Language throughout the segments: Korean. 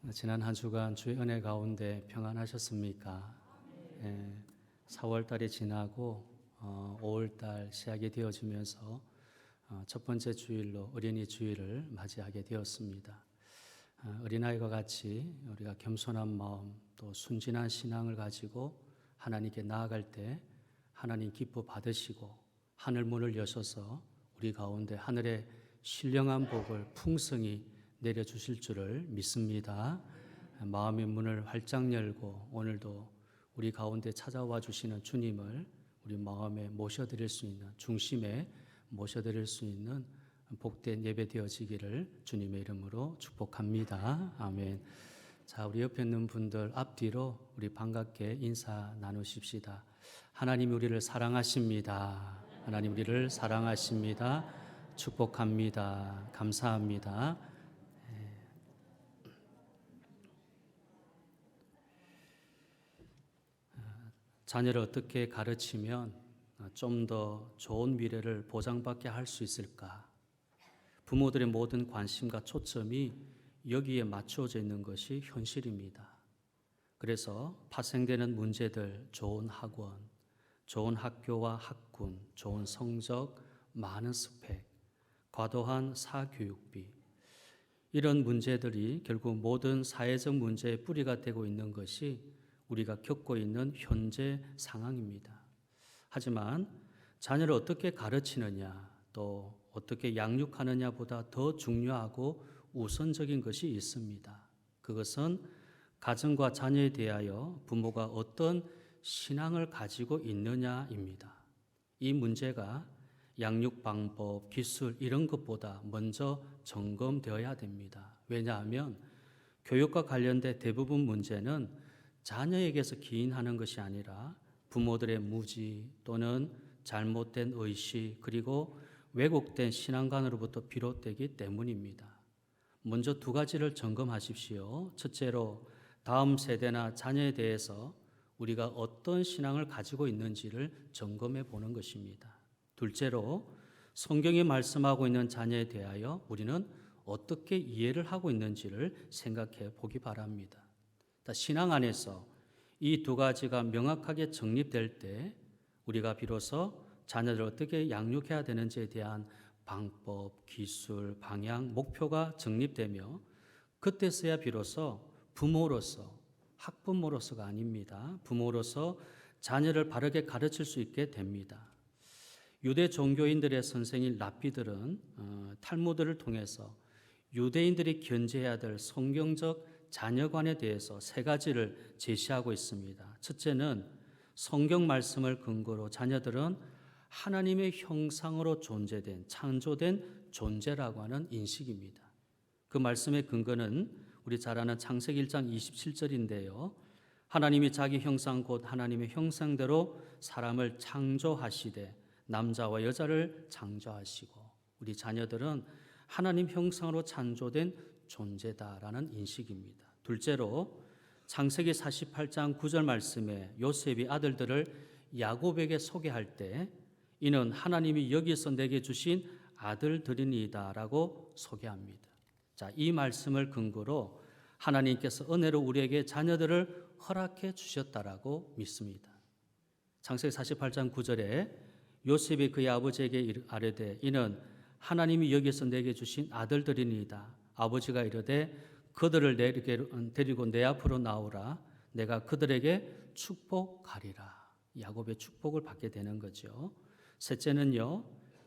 지난 한 주간 주의 은혜 가운데 평안하셨습니까? 4월 달이 지나고 5월 달 시작이 되어지면서 첫 번째 주일로 어린이 주일을 맞이하게 되었습니다. 어린아이와 같이 우리가 겸손한 마음 또 순진한 신앙을 가지고 하나님께 나아갈 때 하나님 기뻐 받으시고 하늘 문을 여셔서 우리 가운데 하늘의 신령한 복을 풍성히 내려주실 줄을 믿습니다. 마음의 문을 활짝 열고 오늘도 우리 가운데 찾아와 주시는 주님을 우리 마음에 모셔드릴 수 있는, 중심에 모셔드릴 수 있는 복된 예배 되어지기를 주님의 이름으로 축복합니다. 아멘. 자, 우리 옆에 있는 분들 앞뒤로 우리 반갑게 인사 나누십시다. 하나님 우리를 사랑하십니다. 하나님 우리를 사랑하십니다. 축복합니다. 감사합니다. 자녀를 어떻게 가르치면 좀 더 좋은 미래를 보장받게 할 수 있을까? 부모들의 모든 관심과 초점이 여기에 맞추어져 있는 것이 현실입니다. 그래서 파생되는 문제들, 좋은 학원, 좋은 학교와 학군, 좋은 성적, 많은 스펙, 과도한 사교육비, 이런 문제들이 결국 모든 사회적 문제의 뿌리가 되고 있는 것이 우리가 겪고 있는 현재 상황입니다. 하지만 자녀를 어떻게 가르치느냐, 또 어떻게 양육하느냐보다 더 중요하고 우선적인 것이 있습니다. 그것은 가정과 자녀에 대하여 부모가 어떤 신앙을 가지고 있느냐입니다. 이 문제가 양육 방법, 기술 이런 것보다 먼저 점검되어야 됩니다. 왜냐하면 교육과 관련된 대부분 문제는 자녀에게서 기인하는 것이 아니라 부모들의 무지 또는 잘못된 의식 그리고 왜곡된 신앙관으로부터 비롯되기 때문입니다. 먼저 두 가지를 점검하십시오. 첫째로 다음 세대나 자녀에 대해서 우리가 어떤 신앙을 가지고 있는지를 점검해 보는 것입니다. 둘째로 성경이 말씀하고 있는 자녀에 대하여 우리는 어떻게 이해를 하고 있는지를 생각해 보기 바랍니다. 신앙 안에서 이 두 가지가 명확하게 정립될 때 우리가 비로소 자녀를 어떻게 양육해야 되는지에 대한 방법, 기술, 방향, 목표가 정립되며 그때서야 비로소 부모로서, 학부모로서가 아닙니다. 부모로서 자녀를 바르게 가르칠 수 있게 됩니다. 유대 종교인들의 선생인 랍비들은 탈무드를 통해서 유대인들이 견지해야 될 성경적 자녀관에 대해서 세 가지를 제시하고 있습니다. 첫째는 성경 말씀을 근거로 자녀들은 하나님의 형상으로 존재된, 창조된 존재라고 하는 인식입니다. 그 말씀의 근거는 우리 잘 아는 창세기 1장 27절인데요. 하나님이 자기 형상 곧 하나님의 형상대로 사람을 창조하시되 남자와 여자를 창조하시고 우리 자녀들은 하나님 형상으로 창조된 존재다라는 인식입니다. 둘째로 창세기 48장 9절 말씀에 요셉이 아들들을 야곱에게 소개할 때 이는 하나님이 여기서 내게 주신 아들들이니이다라고 소개합니다. 자, 이 말씀을 근거로 하나님께서 은혜로 우리에게 자녀들을 허락해 주셨다라고 믿습니다. 창세기 48장 9절에 요셉이 그의 아버지에게 아뢰되 이는 하나님이 여기서 내게 주신 아들들이니이다. 아버지가 이르되 그들을 데리고 내 앞으로 나오라. 내가 그들에게 축복하리라. 야곱의 축복을 받게 되는 거죠. 셋째는요,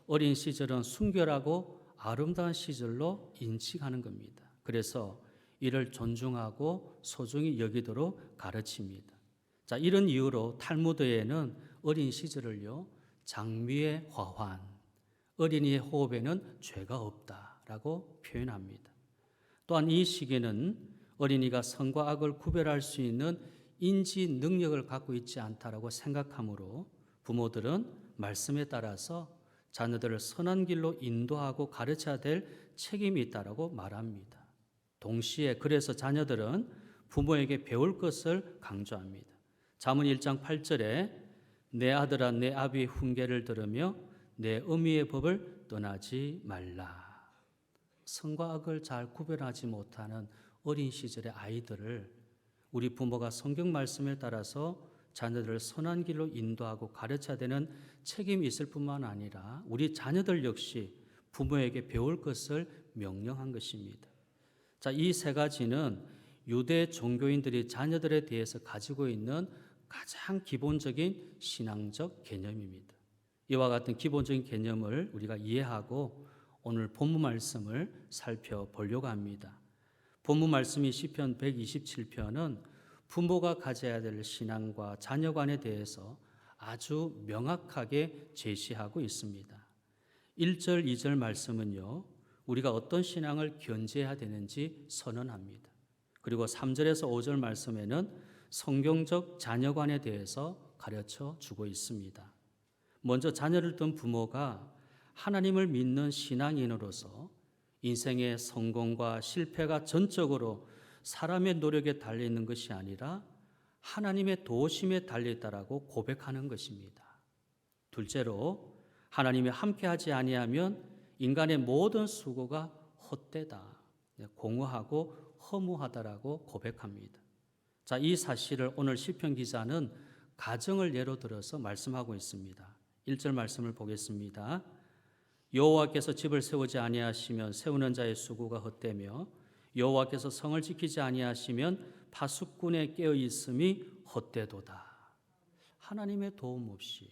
어린 시절은 순결하고 아름다운 시절로 인식하는 겁니다. 그래서 이를 존중하고 소중히 여기도록 가르칩니다. 자, 이런 이유로 탈무드에는 어린 시절을요, 장미의 화환, 어린이의 호흡에는 죄가 없다라고 표현합니다. 또한 이 시기는 어린이가 선과 악을 구별할 수 있는 인지 능력을 갖고 있지 않다라고 생각하므로 부모들은 말씀에 따라서 자녀들을 선한 길로 인도하고 가르쳐야 될 책임이 있다라고 말합니다. 동시에 그래서 자녀들은 부모에게 배울 것을 강조합니다. 잠언 1장 8절에 내 아들아 내 아비의 훈계를 들으며 내 어미의 법을 떠나지 말라. 선과 악을 잘 구별하지 못하는 어린 시절의 아이들을 우리 부모가 성경 말씀에 따라서 자녀들을 선한 길로 인도하고 가르쳐야 되는 책임이 있을 뿐만 아니라 우리 자녀들 역시 부모에게 배울 것을 명령한 것입니다. 자, 이 세 가지는 유대 종교인들이 자녀들에 대해서 가지고 있는 가장 기본적인 신앙적 개념입니다. 이와 같은 기본적인 개념을 우리가 이해하고 오늘 본문 말씀을 살펴보려고 합니다. 본문 말씀이 시편 127편은 부모가 가져야 될 신앙과 자녀관에 대해서 아주 명확하게 제시하고 있습니다. 1절, 2절 말씀은요, 우리가 어떤 신앙을 견지해야 되는지 선언합니다. 그리고 3절에서 5절 말씀에는 성경적 자녀관에 대해서 가르쳐 주고 있습니다. 먼저 자녀를 둔 부모가 하나님을 믿는 신앙인으로서 인생의 성공과 실패가 전적으로 사람의 노력에 달려있는 것이 아니라 하나님의 도우심에 달려있다라고 고백하는 것입니다. 둘째로 하나님이 함께하지 아니하면 인간의 모든 수고가 헛되다, 공허하고 허무하다라고 고백합니다. 자, 이 사실을 오늘 시편 기자는 가정을 예로 들어서 말씀하고 있습니다. 1절 말씀을 보겠습니다. 여호와께서 집을 세우지 아니하시면 세우는 자의 수고가 헛되며 여호와께서 성을 지키지 아니하시면 파수꾼의 깨어 있음이 헛되도다. 하나님의 도움 없이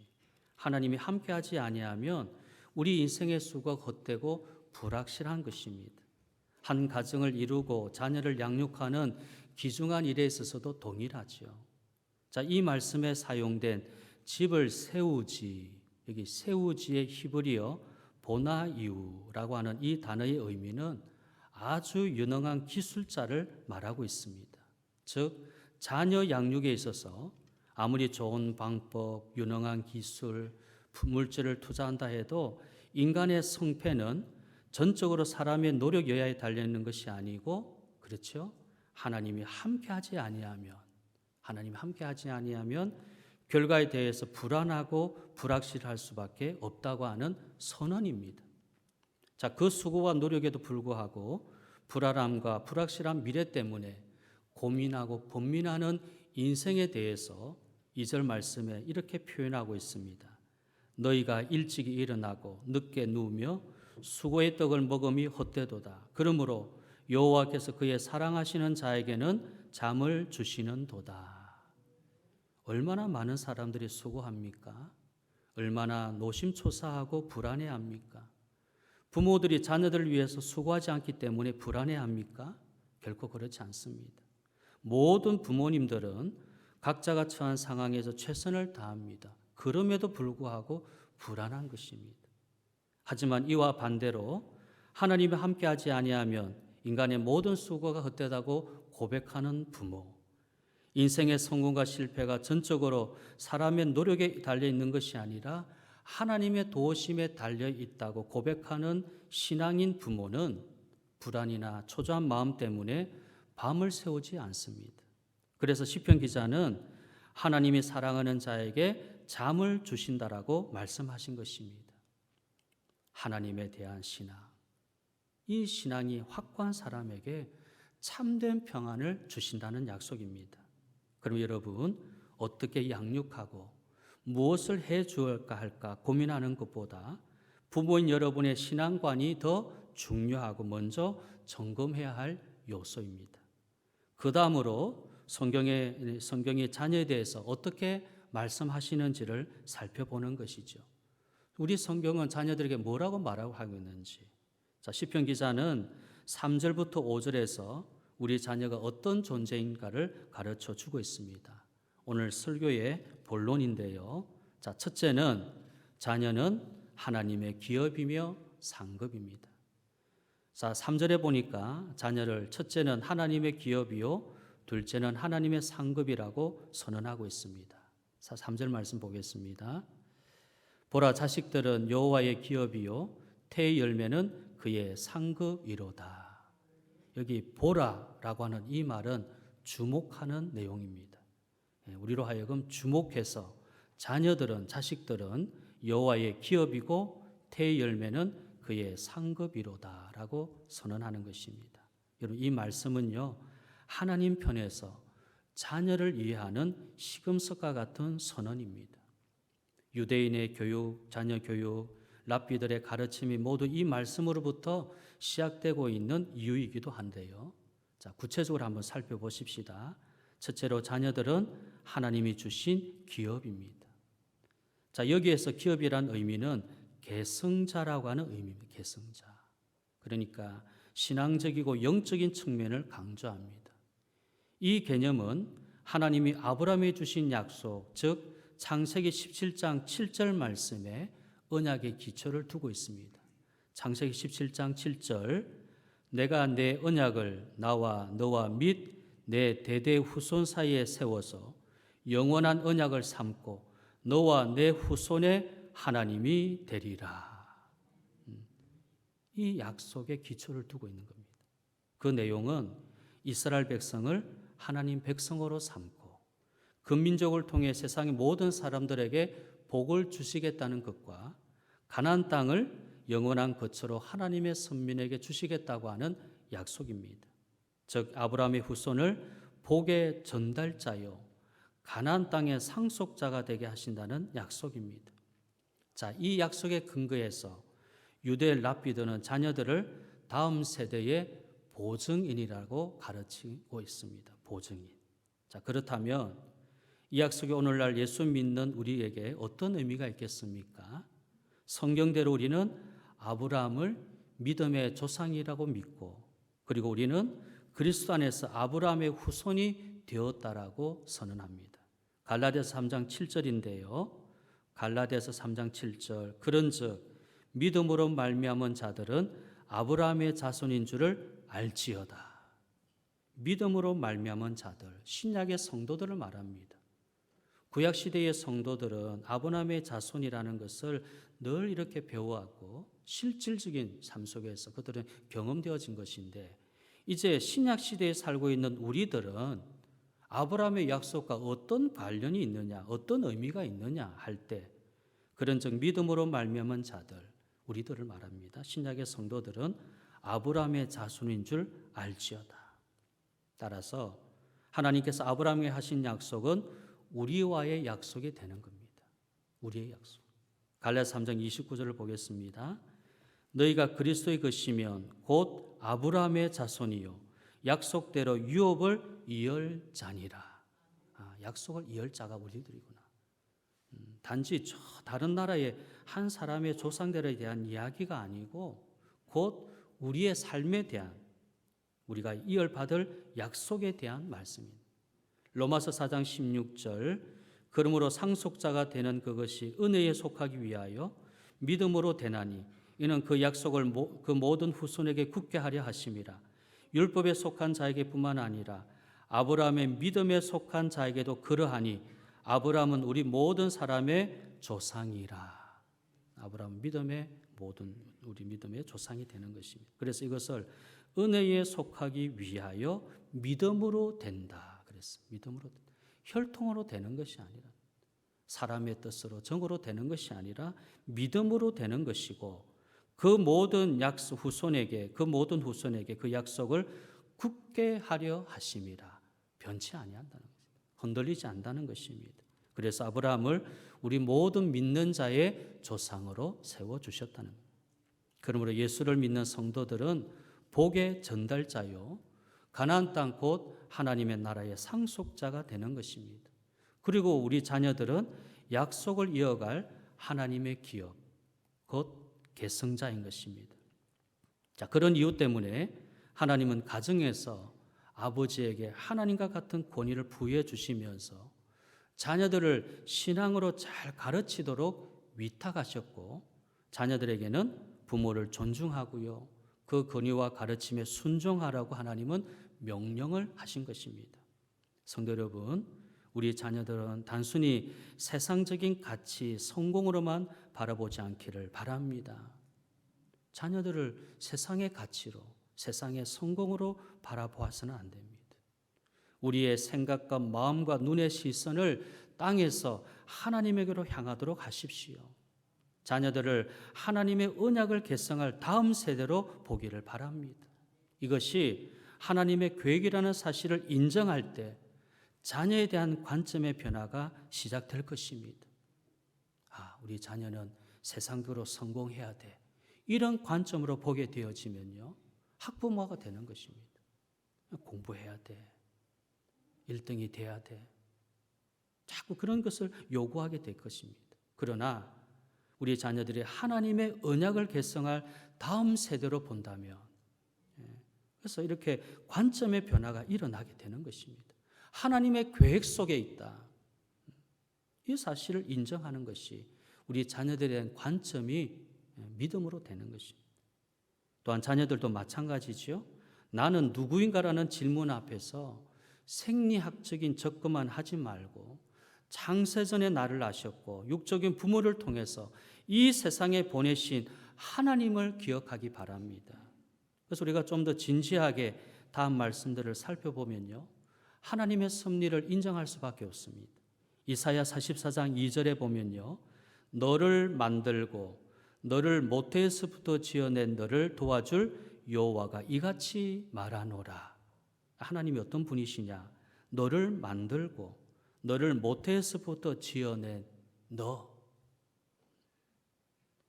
하나님이 함께하지 아니하면 우리 인생의 수고가 헛되고 불확실한 것입니다. 한 가정을 이루고 자녀를 양육하는 귀중한 일에 있어서도 동일하죠. 자, 이 말씀에 사용된 집을 세우지, 여기 세우지의 히브리어 보나이우라고 하는 이 단어의 의미는 아주 유능한 기술자를 말하고 있습니다. 즉, 자녀 양육에 있어서 아무리 좋은 방법, 유능한 기술, 물질을 투자한다 해도 인간의 성패는 전적으로 사람의 노력 여하에 달려있는 것이 아니고, 그렇죠? 하나님이 함께하지 아니하면 결과에 대해서 불안하고 불확실할 수밖에 없다고 하는 선언입니다. 자, 그 수고와 노력에도 불구하고 불안함과 불확실한 미래 때문에 고민하고 번민하는 인생에 대해서 2절 말씀에 이렇게 표현하고 있습니다. 너희가 일찍이 일어나고 늦게 누우며 수고의 떡을 먹음이 헛되도다. 그러므로 여호와께서 그의 사랑하시는 자에게는 잠을 주시는도다. 얼마나 많은 사람들이 수고합니까? 얼마나 노심초사하고 불안해합니까? 부모들이 자녀들을 위해서 수고하지 않기 때문에 불안해합니까? 결코 그렇지 않습니다. 모든 부모님들은 각자가 처한 상황에서 최선을 다합니다. 그럼에도 불구하고 불안한 것입니다. 하지만 이와 반대로 하나님이 함께하지 아니하면 인간의 모든 수고가 헛되다고 고백하는 부모, 인생의 성공과 실패가 전적으로 사람의 노력에 달려 있는 것이 아니라 하나님의 도우심에 달려 있다고 고백하는 신앙인 부모는 불안이나 초조한 마음 때문에 밤을 새우지 않습니다. 그래서 시편 기자는 하나님이 사랑하는 자에게 잠을 주신다라고 말씀하신 것입니다. 하나님에 대한 신앙, 이 신앙이 확고한 사람에게 참된 평안을 주신다는 약속입니다. 그럼 여러분, 어떻게 양육하고 무엇을 해 주을까 할까 고민하는 것보다 부모인 여러분의 신앙관이 더 중요하고 먼저 점검해야 할 요소입니다. 그 다음으로 성경이 자녀에 대해서 어떻게 말씀하시는지를 살펴보는 것이죠. 우리 성경은 자녀들에게 뭐라고 말하고 하고 있는지. 자, 시편 기자는 3절부터 5절에서 우리 자녀가 어떤 존재인가를 가르쳐 주고 있습니다. 오늘 설교의 본론인데요. 자, 첫째는 자녀는 하나님의 기업이며 상급입니다. 자, 3절에 보니까 자녀를 첫째는 하나님의 기업이요, 둘째는 하나님의 상급이라고 선언하고 있습니다. 자, 3절 말씀 보겠습니다. 보라, 자식들은 여호와의 기업이요 태의 열매는 그의 상급이로다. 여기 보라라고 하는 이 말은 주목하는 내용입니다. 우리로 하여금 주목해서 자녀들은, 자식들은 여호와의 기업이고 태의 열매는 그의 상급이로다라고 선언하는 것입니다. 여러분, 이 말씀은요, 하나님 편에서 자녀를 이해하는 시금석과 같은 선언입니다. 유대인의 교육, 자녀 교육, 랍비들의 가르침이 모두 이 말씀으로부터 시작되고 있는 이유이기도 한데요. 자, 구체적으로 한번 살펴보십시다. 첫째로 자녀들은 하나님이 주신 기업입니다. 자, 여기에서 기업이란 의미는 계승자라고 하는 의미입니다. 계승자. 그러니까 신앙적이고 영적인 측면을 강조합니다. 이 개념은 하나님이 아브라함에 주신 약속, 즉 창세기 17장 7절 말씀에 언약의 기초를 두고 있습니다. 창세기 17장 7절, 내가 내 언약을 나와 너와 및 내 대대 후손 사이에 세워서 영원한 언약을 삼고 너와 내 후손의 하나님이 되리라. 이 약속의 기초를 두고 있는 겁니다. 그 내용은 이스라엘 백성을 하나님 백성으로 삼고 그 민족을 통해 세상의 모든 사람들에게 복을 주시겠다는 것과 가나안 땅을 영원한 거처로 하나님의 선민에게 주시겠다고 하는 약속입니다. 즉 아브라함의 후손을 복의 전달자요 가나안 땅의 상속자가 되게 하신다는 약속입니다. 자, 이 약속의 근거에서 유대 랍비들은 자녀들을 다음 세대의 보증인이라고 가르치고 있습니다. 보증인. 자, 그렇다면 이 약속이 오늘날 예수 믿는 우리에게 어떤 의미가 있겠습니까? 성경대로 우리는 아브라함을 믿음의 조상이라고 믿고, 그리고 우리는 그리스도 안에서 아브라함의 후손이 되었다라고 선언합니다. 갈라디아서 3장 7절인데요. 갈라디아서 3장 7절, 그런즉 믿음으로 말미암은 자들은 아브라함의 자손인 줄을 알지어다. 믿음으로 말미암은 자들, 신약의 성도들을 말합니다. 구약 시대의 성도들은 아브라함의 자손이라는 것을 늘 이렇게 배워왔고 실질적인 삶 속에서 그들은 경험되어진 것인데, 이제 신약 시대에 살고 있는 우리들은 아브라함의 약속과 어떤 관련이 있느냐, 어떤 의미가 있느냐 할 때, 그런즉 믿음으로 말미암은 자들, 우리들을 말합니다. 신약의 성도들은 아브라함의 자손인 줄 알지어다. 따라서 하나님께서 아브라함에게 하신 약속은 우리와의 약속이 되는 겁니다. 우리의 약속. 갈라디아서 3장 29절을 보겠습니다. 너희가 그리스도의 것이면 곧 아브라함의 자손이요 약속대로 유업을 이을 자니라. 약속을 이을 자가 우리들이구나. 단지 저 다른 나라의 한 사람의 조상들에 대한 이야기가 아니고 곧 우리의 삶에 대한, 우리가 이어받을 약속에 대한 말씀입니다. 로마서 4장 16절, 그러므로 상속자가 되는 그것이 은혜에 속하기 위하여 믿음으로 되나니 이는 그 약속을 그 모든 후손에게 굳게 하려 하심이라. 율법에 속한 자에게뿐만 아니라 아브라함의 믿음에 속한 자에게도 그러하니 아브라함은 우리 모든 사람의 조상이라. 아브라함은 우리 믿음의 조상이 되는 것입니다. 그래서 이것을 은혜에 속하기 위하여 믿음으로 된다 그랬습니다. 믿음으로, 혈통으로 되는 것이 아니라, 사람의 뜻으로 정으로 되는 것이 아니라 믿음으로 되는 것이고, 그 모든 후손에게 그 약속을 굳게 하려 하심이라. 변치 아니한다는 것입니다. 흔들리지 않는다는 것입니다. 그래서 아브라함을 우리 모든 믿는 자의 조상으로 세워주셨다는 겁니다. 그러므로 예수를 믿는 성도들은 복의 전달자요 가나안 땅 곧 하나님의 나라의 상속자가 되는 것입니다. 그리고 우리 자녀들은 약속을 이어갈 하나님의 기업, 곧 계승자인 것입니다. 자, 그런 이유 때문에 하나님은 가정에서 아버지에게 하나님과 같은 권위를 부여해 주시면서 자녀들을 신앙으로 잘 가르치도록 위탁하셨고, 자녀들에게는 부모를 존중하고요 그 권위와 가르침에 순종하라고 하나님은 명령을 하신 것입니다. 성도 여러분, 우리 자녀들은 단순히 세상적인 가치, 성공으로만 바라보지 않기를 바랍니다. 자녀들을 세상의 가치로, 세상의 성공으로 바라보아서는 안 됩니다. 우리의 생각과 마음과 눈의 시선을 땅에서 하나님에게로 향하도록 하십시오. 자녀들을 하나님의 언약을 계승할 다음 세대로 보기를 바랍니다. 이것이 하나님의 계획이라는 사실을 인정할 때 자녀에 대한 관점의 변화가 시작될 것입니다. 우리 자녀는 세상적으로 성공해야 돼. 이런 관점으로 보게 되어지면요, 학부모가 되는 것입니다. 공부해야 돼. 1등이 돼야 돼. 자꾸 그런 것을 요구하게 될 것입니다. 그러나 우리 자녀들이 하나님의 언약을 계승할 다음 세대로 본다면, 그래서 이렇게 관점의 변화가 일어나게 되는 것입니다. 하나님의 계획 속에 있다. 이 사실을 인정하는 것이 우리 자녀들에 대한 관점이 믿음으로 되는 것입니다. 또한 자녀들도 마찬가지죠. 나는 누구인가라는 질문 앞에서 생리학적인 접근만 하지 말고 창세전에 나를 아셨고 육적인 부모를 통해서 이 세상에 보내신 하나님을 기억하기 바랍니다. 그래서 우리가 좀 더 진지하게 다음 말씀들을 살펴보면요, 하나님의 섭리를 인정할 수밖에 없습니다. 이사야 44장 2절에 보면요, 너를 만들고 너를 모태에서부터 지어낸 너를 도와줄 여호와가 이같이 말하노라. 하나님이 어떤 분이시냐? 너를 만들고 너를 모태에서부터 지어낸 너.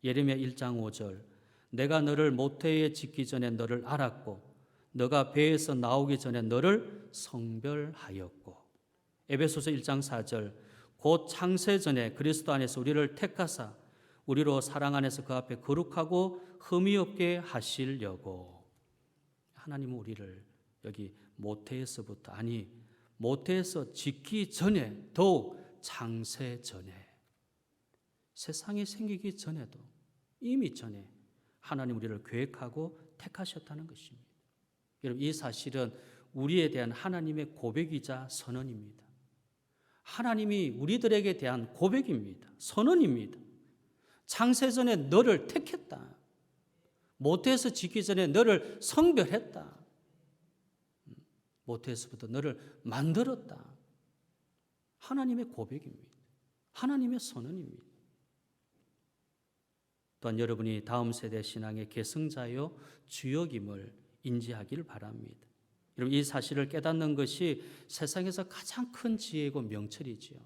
예레미야 1장 5절, 내가 너를 모태에 짓기 전에 너를 알았고 너가 배에서 나오기 전에 너를 성별하였고. 에베소서 1장 4절, 곧 창세 전에 그리스도 안에서 우리를 택하사 우리로 사랑 안에서 그 앞에 거룩하고 흠이 없게 하시려고. 하나님은 우리를 여기 모태에서부터, 아니 모태에서 짓기 전에, 더욱 창세 전에, 세상이 생기기 전에도 이미 전에 하나님 우리를 계획하고 택하셨다는 것입니다. 여러분, 이 사실은 우리에 대한 하나님의 고백이자 선언입니다. 하나님이 우리들에게 대한 고백입니다. 선언입니다. 창세전에 너를 택했다. 모태에서 짓기 전에 너를 성별했다. 모태에서부터 너를 만들었다. 하나님의 고백입니다. 하나님의 선언입니다. 또한 여러분이 다음 세대 신앙의 계승자요 주역임을 인지하기를 바랍니다. 여러분, 이 사실을 깨닫는 것이 세상에서 가장 큰 지혜이고 명철이지요.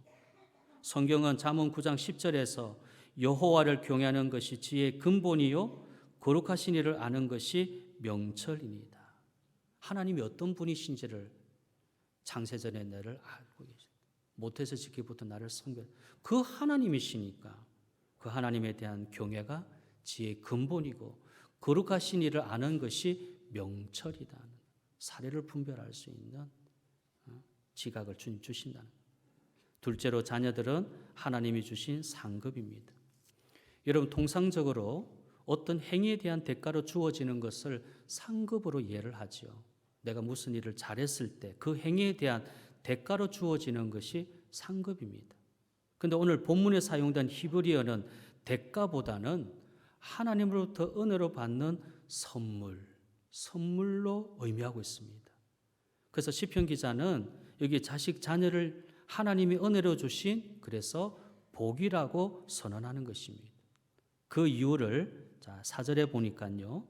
성경은 잠언 9장 10절에서 여호와를 경외하는 것이 지혜의 근본이요 거룩하신 이를 아는 것이 명철이니다. 하나님이 어떤 분이신지를 창세전에 너를 알고 계십니다. 모태에서 짓기부터 나를 성별, 그 하나님이시니까 그 하나님에 대한 경외가 지혜의 근본이고 거룩하신 이를 아는 것이 명철이다. 사례를 분별할 수 있는 지각을 주신다는. 둘째로 자녀들은 하나님이 주신 상급입니다. 여러분, 통상적으로 어떤 행위에 대한 대가로 주어지는 것을 상급으로 이해를 하지요. 내가 무슨 일을 잘했을 때 그 행위에 대한 대가로 주어지는 것이 상급입니다. 그런데 오늘 본문에 사용된 히브리어는 대가보다는 하나님으로부터 은혜로 받는 선물로 의미하고 있습니다. 그래서 시편 기자는 여기 자식 자녀를 하나님이 은혜로 주신, 그래서 복이라고 선언하는 것입니다. 그 이유를 4절에 보니까요,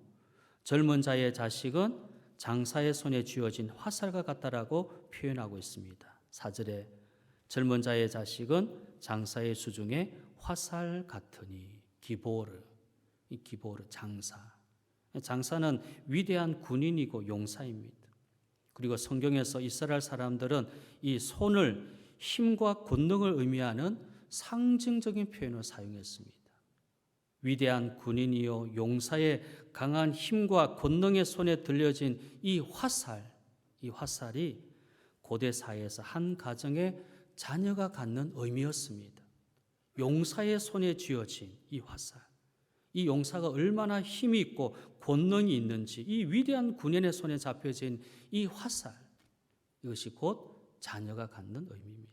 젊은 자의 자식은 장사의 손에 쥐어진 화살과 같다라고 표현하고 있습니다. 4절에 젊은 자의 자식은 장사의 수중에 화살 같으니. 기보르, 이 기보르, 장사는 위대한 군인이고 용사입니다. 그리고 성경에서 이스라엘 사람들은 이 손을 힘과 권능을 의미하는 상징적인 표현을 사용했습니다. 위대한 군인이요 용사의 강한 힘과 권능의 손에 들려진 이 화살이 고대 사회에서 한 가정의 자녀가 갖는 의미였습니다. 용사의 손에 쥐어진 이 화살, 이 용사가 얼마나 힘이 있고 권능이 있는지, 이 위대한 군인의 손에 잡혀진 이 화살, 이것이 곧 자녀가 갖는 의미입니다.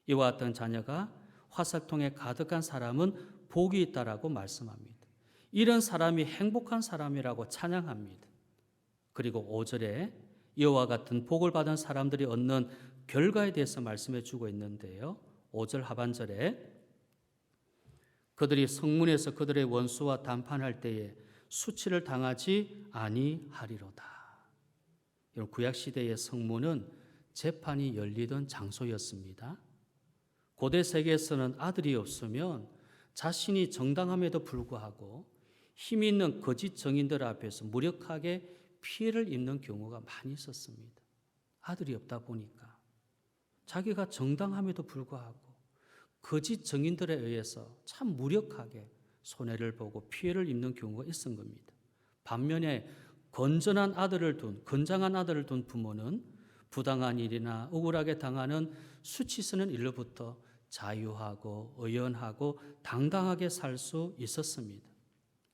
이와 같은 자녀가 화살통에 가득한 사람은 복이 있다라고 말씀합니다. 이런 사람이 행복한 사람이라고 찬양합니다. 그리고 5절에 이와 같은 복을 받은 사람들이 얻는 결과에 대해서 말씀해 주고 있는데요. 5절 하반절에 그들이 성문에서 그들의 원수와 담판할 때에 수치를 당하지 아니하리로다. 이런 구약 시대의 성문은 재판이 열리던 장소였습니다. 고대 세계에서는 아들이 없으면 자신이 정당함에도 불구하고 힘 있는 거짓 정인들 앞에서 무력하게 피해를 입는 경우가 많이 있었습니다. 아들이 없다 보니까 자기가 정당함에도 불구하고 거짓 정인들에 의해서 참 무력하게 손해를 보고 피해를 입는 경우가 있은 겁니다. 반면에 건전한 아들을 둔, 건장한 아들을 둔 부모는 부당한 일이나 억울하게 당하는 수치스러운 일로부터 자유하고 의연하고 당당하게 살 수 있었습니다.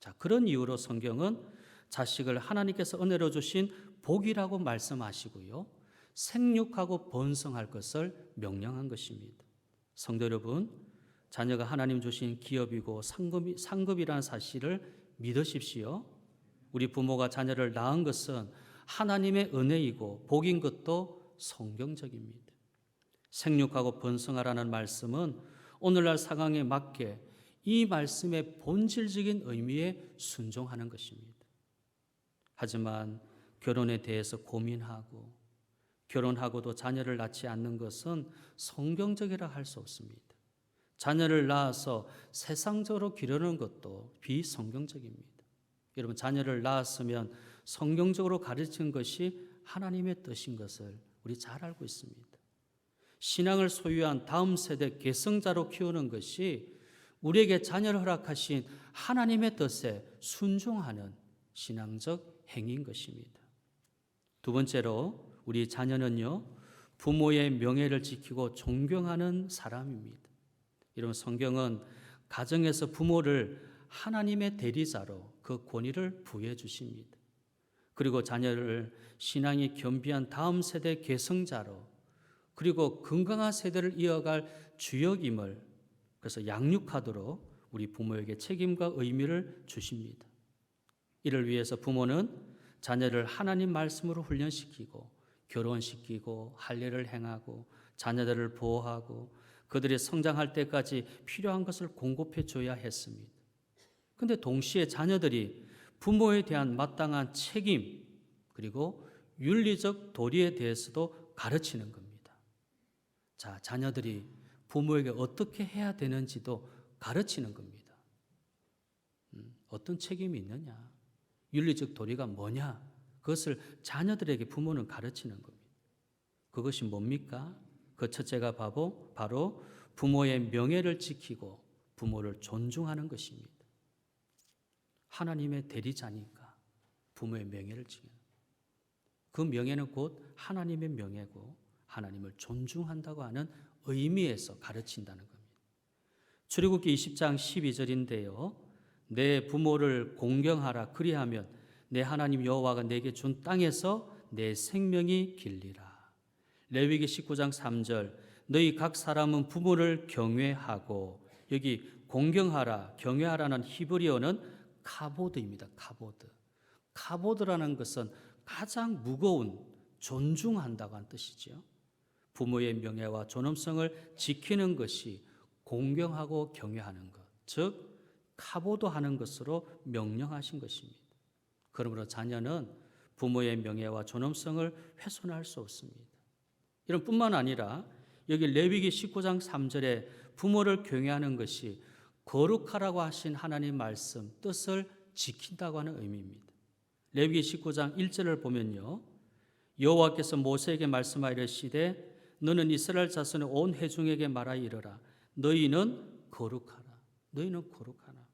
자, 그런 이유로 성경은 자식을 하나님께서 은혜로 주신 복이라고 말씀하시고요, 생육하고 번성할 것을 명령한 것입니다. 성도 여러분, 자녀가 하나님 주신 기업이고 상급이라는 사실을 믿으십시오. 우리 부모가 자녀를 낳은 것은 하나님의 은혜이고 복인 것도 성경적입니다. 생육하고 번성하라는 말씀은 오늘날 상황에 맞게 이 말씀의 본질적인 의미에 순종하는 것입니다. 하지만 결혼에 대해서 고민하고 결혼하고도 자녀를 낳지 않는 것은 성경적이라 할 수 없습니다. 자녀를 낳아서 세상적으로 기르는 것도 비성경적입니다. 여러분, 자녀를 낳았으면 성경적으로 가르친 것이 하나님의 뜻인 것을 우리 잘 알고 있습니다. 신앙을 소유한 다음 세대 계승자로 키우는 것이 우리에게 자녀를 허락하신 하나님의 뜻에 순종하는 신앙적 행위인 것입니다. 두 번째로 우리 자녀는요, 부모의 명예를 지키고 존경하는 사람입니다. 이런 성경은 가정에서 부모를 하나님의 대리자로 그 권위를 부여해 주십니다. 그리고 자녀를 신앙이 겸비한 다음 세대 계승자로, 그리고 건강한 세대를 이어갈 주역임을, 그래서 양육하도록 우리 부모에게 책임과 의미를 주십니다. 이를 위해서 부모는 자녀를 하나님 말씀으로 훈련시키고 결혼시키고 할례를 행하고 자녀들을 보호하고 그들이 성장할 때까지 필요한 것을 공급해 줘야 했습니다. 그런데 동시에 자녀들이 부모에 대한 마땅한 책임 그리고 윤리적 도리에 대해서도 가르치는 겁니다. 자, 자녀들이 부모에게 어떻게 해야 되는지도 가르치는 겁니다. 어떤 책임이 있느냐, 윤리적 도리가 뭐냐, 그것을 자녀들에게 부모는 가르치는 겁니다. 그것이 뭡니까? 그 첫째가 바로 부모의 명예를 지키고 부모를 존중하는 것입니다. 하나님의 대리자니까 부모의 명예를 지키는, 그 명예는 곧 하나님의 명예고 하나님을 존중한다고 하는 의미에서 가르친다는 겁니다. 출애굽기 20장 12절인데요. 내 부모를 공경하라, 그리하면 내 하나님 여호와가 내게 준 땅에서 내 생명이 길리라. 레위기 19장 3절, 너희 각 사람은 부모를 경외하고, 여기 공경하라, 경외하라는 히브리어는 카보드입니다. 카보드. 카보드라는 것은 가장 무거운, 존중한다고 하는 뜻이죠. 부모의 명예와 존엄성을 지키는 것이 공경하고 경외하는 것, 즉 카보드하는 것으로 명령하신 것입니다. 그러므로 자녀는 부모의 명예와 존엄성을 훼손할 수 없습니다. 이런 뿐만 아니라 여기 레위기 19장 3절에 부모를 경외하는 것이 거룩하라고 하신 하나님 말씀 뜻을 지킨다고 하는 의미입니다. 레위기 19장 1절을 보면요, 여호와께서 모세에게 말씀하시되 너는 이스라엘 자손의 온 회중에게 말하여 이르라. 너희는 거룩하라. 너희는 거룩하라.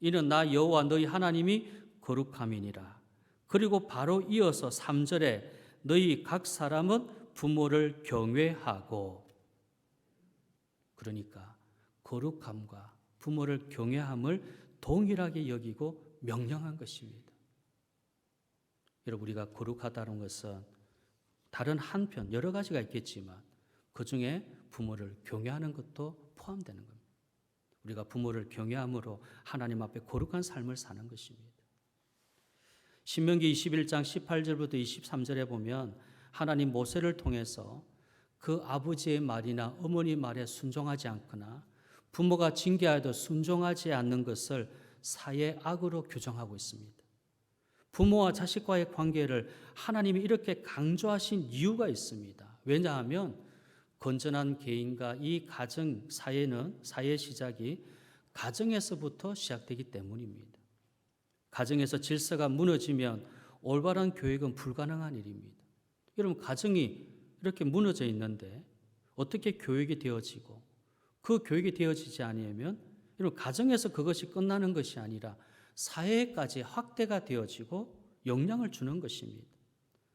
이는 나 여호와 너희 하나님이 거룩함이니라. 그리고 바로 이어서 3절에 너희 각 사람은 부모를 경외하고, 그러니까 거룩함과 부모를 경외함을 동일하게 여기고 명령한 것입니다. 여러분, 우리가 거룩하다는 것은 다른 한편 여러 가지가 있겠지만 그 중에 부모를 경외하는 것도 포함되는 겁니다. 우리가 부모를 경외함으로 하나님 앞에 거룩한 삶을 사는 것입니다. 신명기 21장 18절부터 23절에 보면 하나님 모세를 통해서 그 아버지의 말이나 어머니 말에 순종하지 않거나 부모가 징계하여도 순종하지 않는 것을 사의 악으로 규정하고 있습니다. 부모와 자식과의 관계를 하나님이 이렇게 강조하신 이유가 있습니다. 왜냐하면 건전한 개인과 이 가정 사회의 시작이 가정에서부터 시작되기 때문입니다. 가정에서 질서가 무너지면 올바른 교육은 불가능한 일입니다. 여러분, 가정이 이렇게 무너져 있는데 어떻게 교육이 되어지고, 그 교육이 되어지지 아니하면 여러분, 가정에서 그것이 끝나는 것이 아니라 사회까지 확대가 되어지고 영향을 주는 것입니다.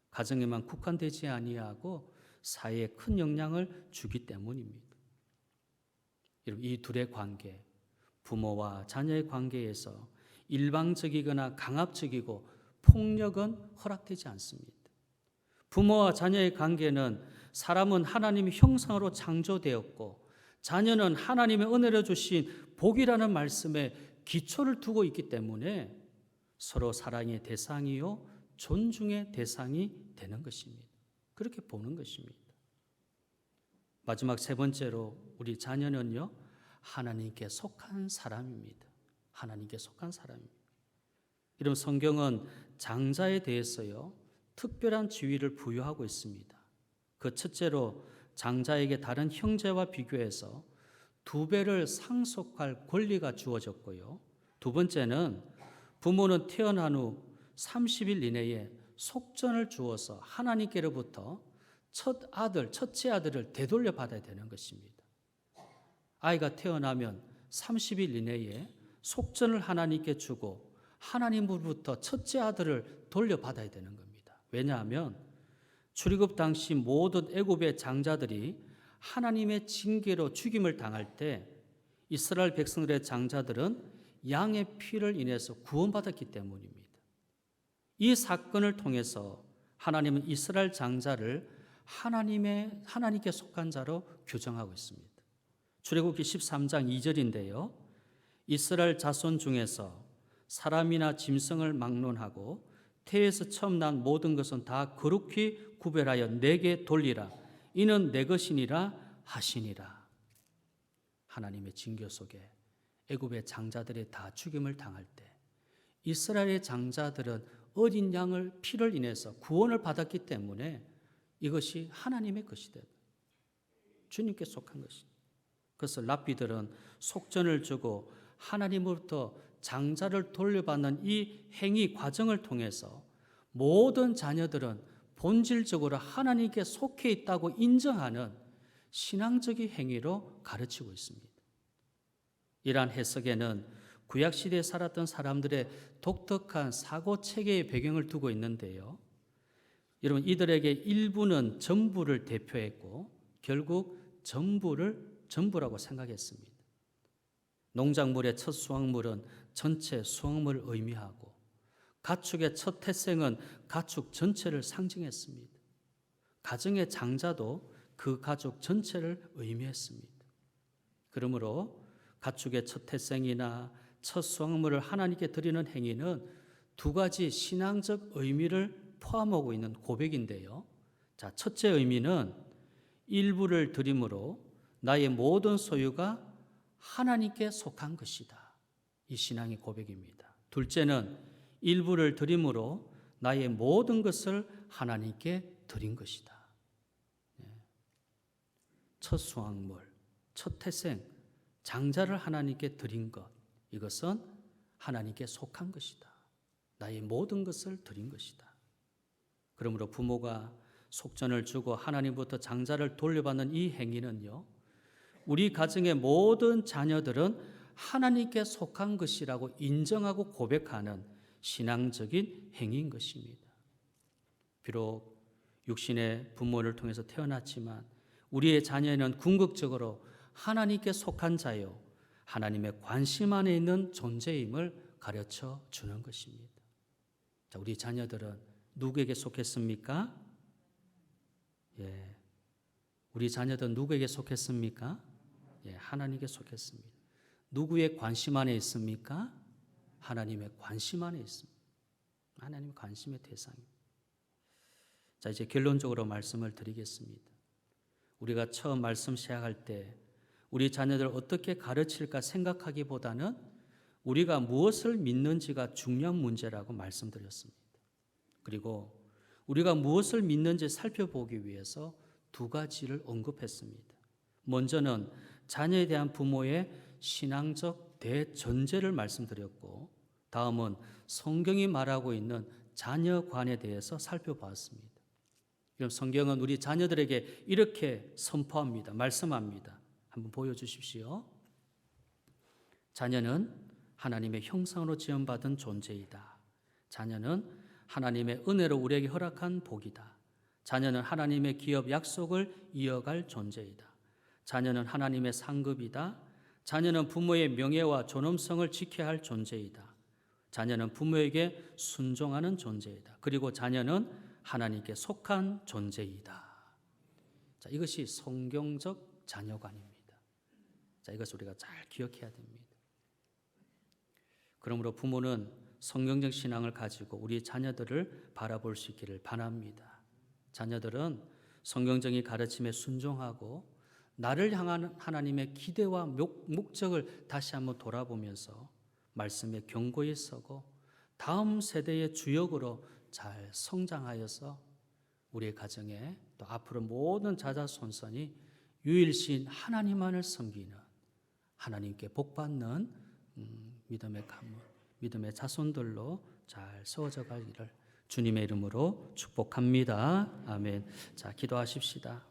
가정에만 국한되지 아니하고 사회에 큰 영향을 주기 때문입니다. 여러분, 이 둘의 관계, 부모와 자녀의 관계에서 일방적이거나 강압적이고 폭력은 허락되지 않습니다. 부모와 자녀의 관계는 사람은 하나님의 형상으로 창조되었고 자녀는 하나님의 은혜로 주신 복이라는 말씀에 기초를 두고 있기 때문에 서로 사랑의 대상이요 존중의 대상이 되는 것입니다. 그렇게 보는 것입니다. 마지막 세 번째로 우리 자녀는요, 하나님께 속한 사람입니다. 하나님께 속한 사람입니다. 이런 성경은 장자에 대해서요, 특별한 지위를 부여하고 있습니다. 그 첫째로 장자에게 다른 형제와 비교해서 2배를 상속할 권리가 주어졌고요. 두 번째는 부모는 태어난 후 30일 이내에 속전을 주어서 하나님께로부터 첫째 아들을 되돌려 받아야 되는 것입니다. 아이가 태어나면 30일 이내에 속전을 하나님께 주고 하나님으로부터 첫째 아들을 돌려받아야 되는 겁니다. 왜냐하면 출애굽 당시 모든 애굽의 장자들이 하나님의 징계로 죽임을 당할 때 이스라엘 백성들의 장자들은 양의 피를 인해서 구원받았기 때문입니다. 이 사건을 통해서 하나님은 이스라엘 장자를 하나님께 속한 자로 규정하고 있습니다. 출애굽기 13장 2절인데요. 이스라엘 자손 중에서 사람이나 짐승을 막론하고 태에서 처음 난 모든 것은 다 거룩히 구별하여 내게 돌리라. 이는 내 것이니라 하시니라. 하나님의 징계 속에 애굽의 장자들이 다 죽임을 당할 때 이스라엘의 장자들은 어린 양을 피를 인해서 구원을 받았기 때문에 이것이 하나님의 것이 되고 주님께 속한 것입니다. 그래서 랍비들은 속전을 주고 하나님으로부터 장자를 돌려받는 이 행위 과정을 통해서 모든 자녀들은 본질적으로 하나님께 속해 있다고 인정하는 신앙적인 행위로 가르치고 있습니다. 이러한 해석에는 구약시대에 살았던 사람들의 독특한 사고체계의 배경을 두고 있는데요. 여러분, 이들에게 일부는 전부를 대표했고 결국 전부라고 생각했습니다. 농작물의 첫 수확물은 전체 수확물을 의미하고 가축의 첫 태생은 가축 전체를 상징했습니다. 가정의 장자도 그 가족 전체를 의미했습니다. 그러므로 가축의 첫 태생이나 첫 수확물을 하나님께 드리는 행위는 두 가지 신앙적 의미를 포함하고 있는 고백인데요. 자, 첫째 의미는 일부를 드림으로 나의 모든 소유가 하나님께 속한 것이다. 이 신앙의 고백입니다. 둘째는 일부를 드림으로 나의 모든 것을 하나님께 드린 것이다. 첫 수확물, 첫 태생, 장자를 하나님께 드린 것, 이것은 하나님께 속한 것이다. 나의 모든 것을 드린 것이다. 그러므로 부모가 속전을 주고 하나님부터 장자를 돌려받는 이 행위는요, 우리 가정의 모든 자녀들은 하나님께 속한 것이라고 인정하고 고백하는 신앙적인 행위인 것입니다. 비록 육신의 부모를 통해서 태어났지만 우리의 자녀는 궁극적으로 하나님께 속한 자요, 하나님의 관심 안에 있는 존재임을 가르쳐 주는 것입니다. 자, 우리 자녀들은 누구에게 속했습니까? 우리 자녀들은 누구에게 속했습니까? 하나님께 속했습니다. 누구의 관심 안에 있습니까? 하나님의 관심 안에 있습니다. 하나님의 관심의 대상입니다. 자, 이제 결론적으로 말씀을 드리겠습니다. 우리가 처음 말씀 시작할 때 우리 자녀들을 어떻게 가르칠까 생각하기보다는 우리가 무엇을 믿는지가 중요한 문제라고 말씀드렸습니다. 그리고 우리가 무엇을 믿는지 살펴보기 위해서 두 가지를 언급했습니다. 먼저는 자녀에 대한 부모의 신앙적 대전제를 말씀드렸고, 다음은 성경이 말하고 있는 자녀관에 대해서 살펴보았습니다. 그럼 성경은 우리 자녀들에게 이렇게 선포합니다. 말씀합니다. 한번 보여주십시오. 자녀는 하나님의 형상으로 지음받은 존재이다. 자녀는 하나님의 은혜로 우리에게 허락한 복이다. 자녀는 하나님의 기업 약속을 이어갈 존재이다. 자녀는 하나님의 상급이다. 자녀는 부모의 명예와 존엄성을 지켜야 할 존재이다. 자녀는 부모에게 순종하는 존재이다. 그리고 자녀는 하나님께 속한 존재이다. 자, 이것이 성경적 자녀관입니다. 자, 이것을 우리가 잘 기억해야 됩니다. 그러므로 부모는 성경적 신앙을 가지고 우리 자녀들을 바라볼 수 있기를 바랍니다. 자녀들은 성경적인 가르침에 순종하고 나를 향한 하나님의 기대와 목적을 다시 한번 돌아보면서 말씀에 견고히 서고 다음 세대의 주역으로 잘 성장하여서 우리의 가정에 또 앞으로 모든 자자손손이 유일신 하나님만을 섬기는 하나님께 복받는 믿음의 가문, 믿음의 자손들로 잘 세워져 가기를 주님의 이름으로 축복합니다. 아멘. 자, 기도하십시다.